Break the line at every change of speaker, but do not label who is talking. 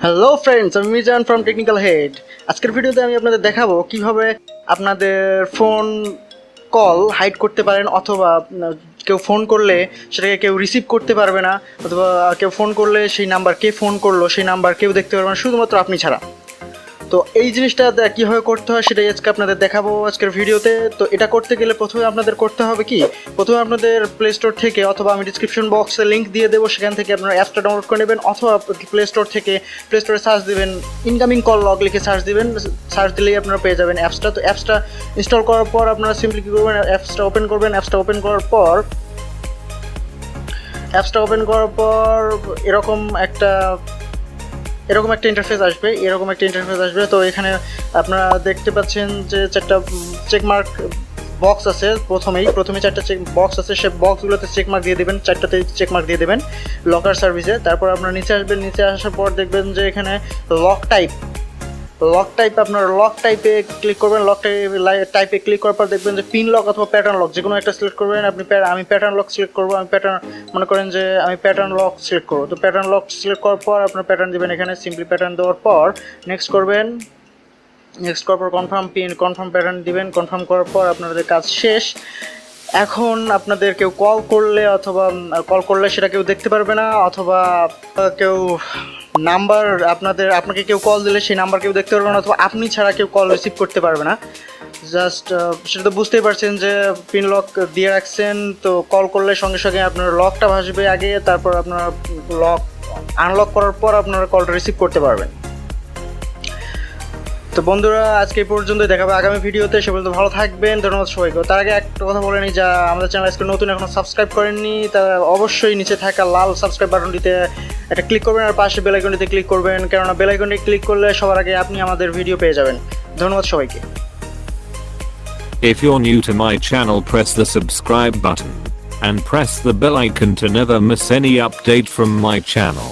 Hello friends, আমি Mizan from technical head. আজকের ভিডিওতে আমি আপনাদের দেখাবো কিভাবে আপনাদের ফোন কল হাইড করতে পারেন, অথবা কেউ ফোন করলে সেটাকে কেউ রিসিভ করতে পারবে না, অথবা কেউ ফোন করলে সেই নাম্বার কে ফোন করলো সেই নাম্বার কেউ দেখতে পারবে না, শুধুমাত্র আপনি ছাড়া। তো এই জিনিসটা কীভাবে করতে হয় সেটাই আজকে আপনাদের দেখাবো আজকের ভিডিওতে। তো এটা করতে গেলে প্রথমে আপনাদের করতে হবে কি, প্রথমে আপনাদের প্লে স্টোর থেকে, অথবা আমি ডিসক্রিপশন বক্সে লিঙ্ক দিয়ে দেবো, সেখান থেকে আপনারা অ্যাপসটা ডাউনলোড করে নেবেন, অথবা প্লে স্টোর থেকে প্লে স্টোরে সার্চ দেবেন, ইনকামিং কল লগ লিখে সার্চ দিবেন, সার্চ দিলেই আপনারা পেয়ে যাবেন অ্যাপসটা। তো অ্যাপসটা ইনস্টল করার পর আপনারা সিম্পলি কী করবেন, অ্যাপসটা ওপেন করবেন। অ্যাপসটা ওপেন করার পর এরকম একটা ইন্টারফেস আসবে। তো এখানে আপনারা দেখতে পাচ্ছেন যে চারটা চেকমার্ক বক্স আছে। প্রথমে চারটা চেক বক্স আছে, সে বক্সগুলোতে চেকমার্ক দিয়ে দেবেন, চারটাতে চেকমার্ক দিয়ে দেবেন লকার সার্ভিসে। তারপর আপনারা নিচে আসবেন, নিচে আসার পর দেখবেন যে এখানে লক টাইপে ক্লিক করবেন। টাইপে ক্লিক করার পর দেখবেন যে পিন লক অথবা প্যাটার্ন লক যে কোনো একটা সিলেক্ট করবেন। আমি প্যাটার্ন লক সিলেক্ট করবো। আমি প্যাটার্ন লক সিলেক্ট করবো। তো প্যাটার্ন লক সিলেক্ট করার পর আপনার প্যাটার্ন দেবেন এখানে, সিম্পলি প্যাটার্ন দেওয়ার পর নেক্সট করার পর কনফার্ম প্যাটার্ন দিবেন। কনফার্ম করার পর আপনাদের কাজ শেষ। এখন আপনাদের কেউ কল করলে সেটা কেউ দেখতে পারবে না, অথবা কেউ আপনাকে কেউ কল দিলে সেই নাম্বার কেউ দেখতে পারবে না, অথবা আপনি ছাড়া কেউ কল রিসিভ করতে পারবে না। জাস্ট সেটা তো বুঝতেই পারছেন যে পিন লক দিয়ে রাখছেন, তো কল করলে সঙ্গে সঙ্গে আপনার লকটা ভাসবে আগে, তারপর আপনার লক আনলক করার পর আপনারা কলটা রিসিভ করতে পারবেন। তো বন্ধুরা, আজকে এই পর্যন্তই, দেখাবে আগামী ভিডিওতে। সে পর্যন্ত ভালো থাকবেন, ধন্যবাদ সবাইকে। তার আগে একটা কথা বলে নিই, যা আমাদের চ্যানেল আজকে নতুন এখনো সাবস্ক্রাইব করেননি, তারা অবশ্যই নিচে থাকা লাল সাবস্ক্রাইব বাটনটিতে একটা ক্লিক করবেন, আর পাশে বেল আইকনটিতে ক্লিক করবেন, কেননা বেল আইকনটি ক্লিক করলে সবার আগে আপনি আমাদের ভিডিও পেয়ে যাবেন। ধন্যবাদ সবাইকে।
If you're new to my channel, press the subscribe button and press the bell icon to never miss any update from my channel.